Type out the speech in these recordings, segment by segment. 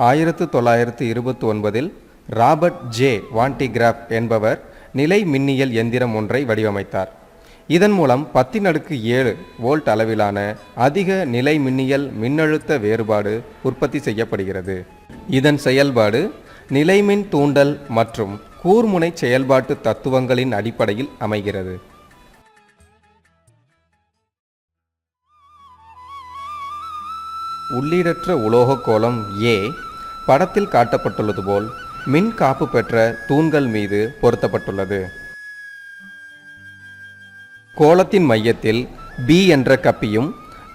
1929 Robert J வான்டிகிராஃப் என்பவர் நிலை மின்னியல் எந்திரம் ஒன்றை வடிவமைத்தார். இதன் மூலம் 10⁻7 வோல்ட் அளவிலான அதிக நிலை மின்னியல் மின்னழுத்த வேறுபாடு உற்பத்தி செய்யப்படுகிறது. இதன் செயல்பாடு நிலைமின் தூண்டல் மற்றும் கூர்முனை செயல்பாட்டு தத்துவங்களின் அடிப்படையில் அமைகிறது. உள்ளீடற்ற உலோக கோளம் A படத்தில் காட்டப்பட்டுள்ளது போல் மின் காப்பு பெற்ற தூண்கள் மீது பொருத்தப்பட்டுள்ளது. கோளத்தின் மையத்தில் B என்ற கப்பியும்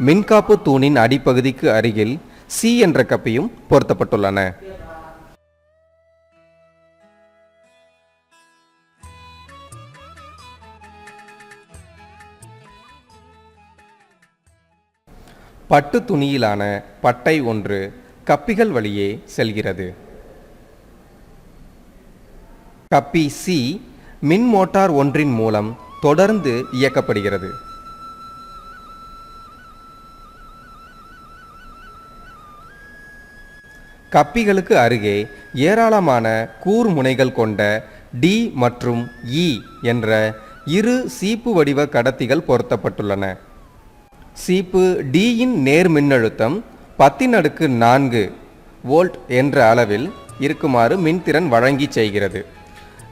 மின்காப்பு தூணின் அடிப்பகுதிக்கு அருகில் C என்ற கப்பியும் பொருத்தப்பட்டுள்ளன. பட்டு துணியிலான பட்டை ஒன்று கப்பிகள் வழியே செல்கிறது. கப்பி C மின் மோட்டார் ஒன்றின் மூலம் தொடர்ந்து இயக்கப்படுகிறது. கப்பிகளுக்கு அருகே ஏராளமான கூர்முனைகள் கொண்ட D மற்றும் E என்ற இரு சீப்பு வடிவ கடத்திகள் பொருத்தப்பட்டுள்ளன. சீப்பு D இன் நேர் மின்னழுத்தம் 10⁻4 வோல்ட் என்ற அளவில் இருக்குமாறு மின்திறன் வழங்கி செய்கிறது.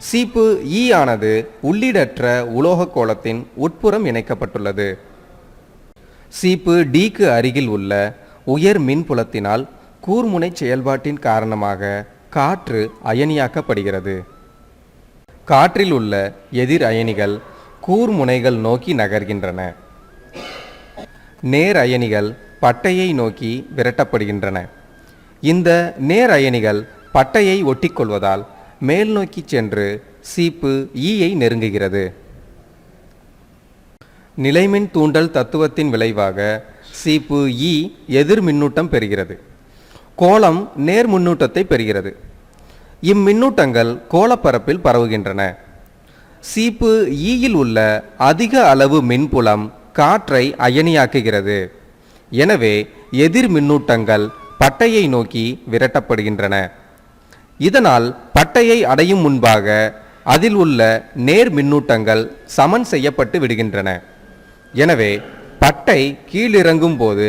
சீப்பு E ஆனது உள்ளீடற்ற உலோக கோளத்தின் உட்புறம் இணைக்கப்பட்டுள்ளது. சீப்பு Dக்கு அருகில் உள்ள உயர் மின்புலத்தினால் கூர்முனை செயல்பாட்டின் காரணமாக காற்று அயனியாக்கப்படுகிறது. காற்றில் உள்ள எதிர் அயனிகள் கூர்முனைகள் நோக்கி நகர்கின்றன. நேர் அயனிகள் பட்டையை நோக்கி விரட்டப்படுகின்றன. இந்த நேர் அயனிகள் பட்டையை ஒட்டிக்கொள்வதால் மேல் நோக்கி சென்று சீப்பு E-ஐ நெருங்குகிறது. நிலைமின் தூண்டல் தத்துவத்தின் விளைவாக சீப்பு E எதிர் மின்னூட்டம் பெறுகிறது. கோளம் நேர் மின்னூட்டத்தை பெறுகிறது. இம்மின்னூட்டங்கள் கோளப்பரப்பில் பரவுகின்றன. சீப்பு E-யில் உள்ள அதிக அளவு மின்புலம் காற்றை அயனியாக்குகிறது. எனவே எதிர் மின்னூட்டங்கள் பட்டையை நோக்கி விரட்டப்படுகின்றன. இதனால் பட்டையை அடையும் முன்பாக அதில் உள்ள நேர் மின்னூட்டங்கள் சமன் செய்யப்பட்டு விடுகின்றன. எனவே பட்டை கீழிறங்கும் போது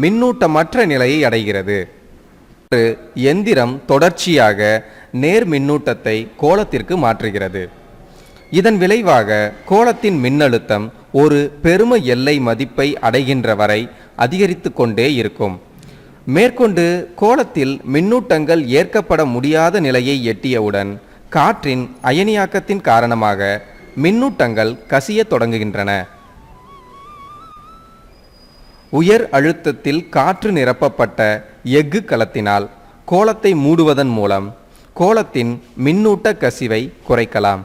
மின்னூட்டமற்ற நிலையை அடைகிறது. எந்திரம் தொடர்ச்சியாக நேர் மின்னூட்டத்தை கோளத்திற்கு மாற்றுகிறது. இதன் விளைவாக கோளத்தின் மின்னழுத்தம் ஒரு பெரும எல்லை மதிப்பை அடைகின்ற வரை அதிகரித்து கொண்டே இருக்கும். மேற்கொண்டு கோளத்தில் மின்னூட்டங்கள் ஏற்கப்பட முடியாத நிலையை எட்டியவுடன் காற்றின் அயனியாக்கத்தின் காரணமாக மின்னூட்டங்கள் கசிய தொடங்குகின்றன. உயர் அழுத்தத்தில் காற்று நிரப்பப்பட்ட எஃகு கலத்தினால் கோளத்தை மூடுவதன் மூலம் கோளத்தின் மின்னூட்ட கசிவை குறைக்கலாம்.